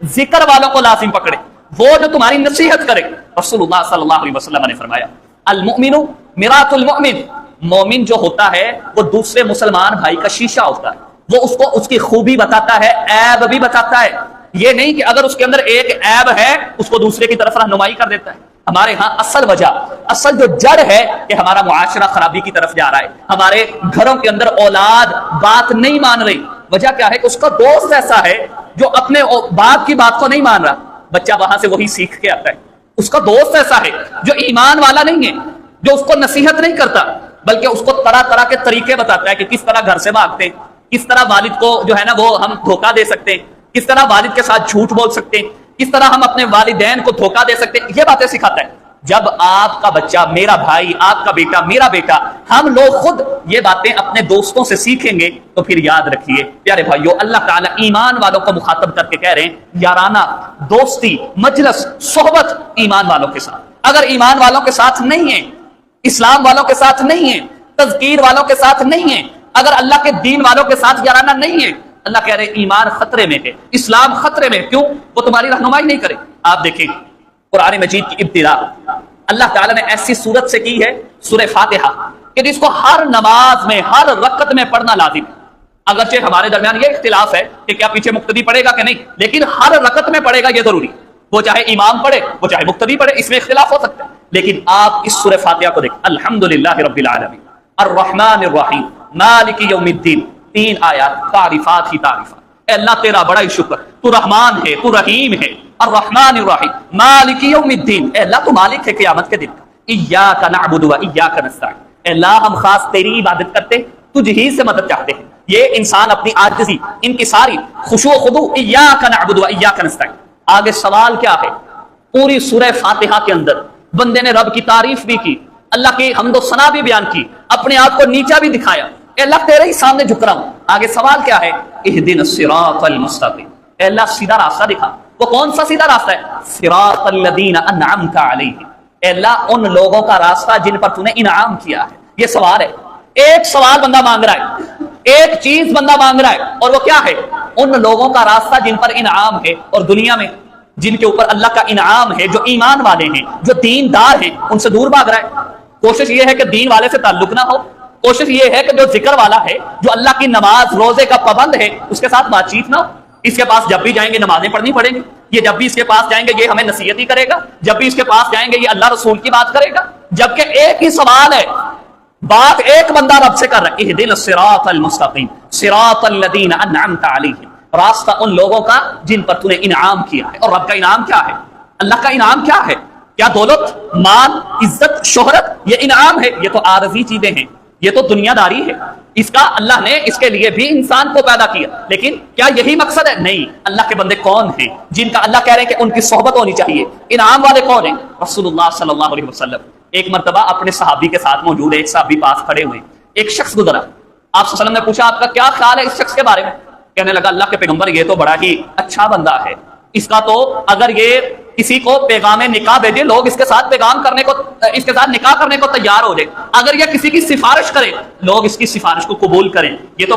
ذکر والوں کو لازم پکڑے، وہ جو تمہاری نصیحت کرے۔ رسول اللہ صلی اللہ علیہ وسلم نے فرمایا المؤمن مرآۃ المؤمن، مومن جو ہوتا ہے وہ دوسرے مسلمان بھائی کا شیشہ ہوتا ہے، وہ اس کو اس کی خوبی بتاتا ہے، عیب بھی بتاتا ہے، یہ نہیں کہ اگر اس کے اندر ایک عیب ہے اس کو دوسرے کی طرف رہنمائی کر دیتا ہے۔ ہمارے ہاں اصل وجہ، اصل جو جڑ ہے کہ ہمارا معاشرہ خرابی کی طرف جا رہا ہے، ہمارے گھروں کے اندر اولاد بات نہیں مان رہی، وجہ کیا ہے کہ اس کا دوست ایسا ہے جو اپنے باپ کی بات کو نہیں مان رہا، بچہ وہاں سے وہی سیکھ کے آتا ہے۔ اس کا دوست ایسا ہے جو ایمان والا نہیں ہے، جو اس کو نصیحت نہیں کرتا بلکہ اس کو طرح طرح کے طریقے بتاتا ہے کہ کس طرح گھر سے بھاگتے ہیں، کس طرح والد کو جو ہے نا وہ ہم دھوکہ دے سکتے ہیں، کس طرح والد کے ساتھ جھوٹ بول سکتے ہیں، کس طرح ہم اپنے والدین کو دھوکہ دے سکتے ہیں، یہ باتیں سکھاتا ہے۔ جب آپ کا بچہ، میرا بھائی، آپ کا بیٹا، میرا بیٹا، ہم لوگ خود یہ باتیں اپنے دوستوں سے سیکھیں گے تو پھر یاد رکھیے پیارے بھائیو، اللہ تعالیٰ ایمان والوں کو مخاطب کر کے کہہ رہے ہیں یارانہ دوستی، مجلس، صحبت ایمان والوں کے ساتھ۔ اگر ایمان والوں کے ساتھ نہیں ہے، اسلام والوں کے ساتھ نہیں ہے، تذکیر والوں کے ساتھ نہیں ہے، اگر اللہ کے دین والوں کے ساتھ یارانہ نہیں ہے، اللہ کہہ رہے ایمان خطرے میں ہے، اسلام خطرے میں۔ کیوں؟ وہ تمہاری رہنمائی نہیں کرے۔ آپ دیکھیں قرآن مجید کی ابتدا اللہ تعالیٰ نے ایسی صورت سے کی ہے، سورہ فاتحہ، کہ جس کو ہر نماز میں، ہر رکعت میں پڑھنا لازم ہے۔ اگرچہ ہمارے درمیان یہ اختلاف ہے کہ کیا پیچھے مقتدی پڑھے گا کہ نہیں، لیکن ہر رکعت میں پڑھے گا یہ ضروری، وہ چاہے امام پڑھے، وہ چاہے مقتدی پڑھے، اس میں اختلاف ہو سکتا ہے۔ لیکن آپ اس سورہ فاتحہ کو دیکھ، الحمدللہ رب العالمین الرحمن الرحیم مالک یوم الدین، 3 آیات، تعریفات ہی تعریفات۔ اے اللہ تیرا بڑا ہی شکر، تو رحمان ہے، تو رحیم ہے، الرحمن الرحیم مالک یوم الدین، اے اللہ تو مالک ہے قیامت کے دن کا، ایاک نعبد و ایاک نستعین، اے اللہ ہم خاص تیری عبادت کرتے ہیں، تجھ ہی سے مدد چاہتے ہیں۔ یہ انسان اپنی عاجزی، انکساری، خشوع و خضوع، ایاک نعبد و ایاک نستعین۔ آگے سوال کیا ہے؟ پوری سورہ فاتحہ کے اندر بندے نے رب کی تعریف بھی کی، اللہ کی حمد و ثنا بھی بیان کی، اپنے آپ کو نیچا بھی دکھایا، اے اللہ تیرے ہی سامنے جھک رہا ہوں۔ آگے سوال کیا ہے؟ اہدنا الصراط المستقیم، اے اللہ سیدھا راستہ دکھا۔ وہ کون سا سیدھا راستہ ہے؟ صراط الذین انعمت علیہم، اے اللہ ان لوگوں کا راستہ جن پر تو نے انعام کیا ہے۔ یہ سوال ہے، ایک سوال بندہ مانگ رہا ہے، ایک چیز بندہ مانگ رہا ہے، اور وہ کیا ہے؟ ان لوگوں کا راستہ جن پر انعام ہے، اور دنیا میں جن کے اوپر اللہ کا انعام ہے، جو ایمان والے ہیں، جو دیندار ہیں، ان سے دور بھاگ رہا ہے۔ کوشش یہ ہے کہ دین والے سے تعلق نہ ہو، کوشش یہ ہے کہ جو ذکر والا ہے، جو اللہ کی نماز روزے کا پابند ہے، اس کے ساتھ بات چیت نہ ہو۔ اس کے پاس جب بھی جائیں گے نمازیں پڑھنی پڑیں گی، یہ جب بھی اس کے پاس جائیں گے یہ ہمیں نصیحت ہی کرے گا، جب بھی اس کے پاس جائیں گے یہ اللہ رسول کی بات کرے گا، جبکہ ایک ہی سوال ہے، بات ایک بندہ رب سے کر رہا ہے، اہدنا الصراط المستقیم صراط الذین انعمت علیہم، راستہ ان لوگوں کا جن پر تو نے انعام کیا ہے۔ اور رب کا انعام کیا ہے؟ اللہ کا انعام کیا ہے؟ کیا دولت، مال، عزت، شہرت یہ انعام ہے؟ یہ تو عارضی چیزیں ہیں، یہ تو دنیا داری ہے۔ اس کا اللہ نے اس کے لیے بھی انسان کو پیدا کیا، لیکن کیا یہی مقصد ہے؟ نہیں۔ اللہ کے بندے کون ہیں جن کا اللہ کہہ رہے ہیں کہ ان کی صحبت ہونی چاہیے؟ انعام والے کون ہیں؟ رسول اللہ صلی اللہ علیہ وسلم ایک مرتبہ اپنے صحابی کے ساتھ موجود ہے، ایک صحابی پاس کھڑے ہوئے، ایک شخص گزرا، آپ صلی اللہ علیہ وسلم نے پوچھا آپ کا کیا خیال ہے اس شخص کے بارے میں؟ کہنے لگا اللہ کے پیغمبر یہ تو بڑا ہی اچھا بندہ ہے، اس کا تو اگر یہ کسی کو پیغام نکاح بھیجے لوگ اس کے ساتھ پیغام کرنے کو، اس کے ساتھ نکاح کرنے کو تیار ہو جائے، اگر یہ کسی کی سفارش کرے لوگ اس کی سفارش کو قبول کریں، یہ تو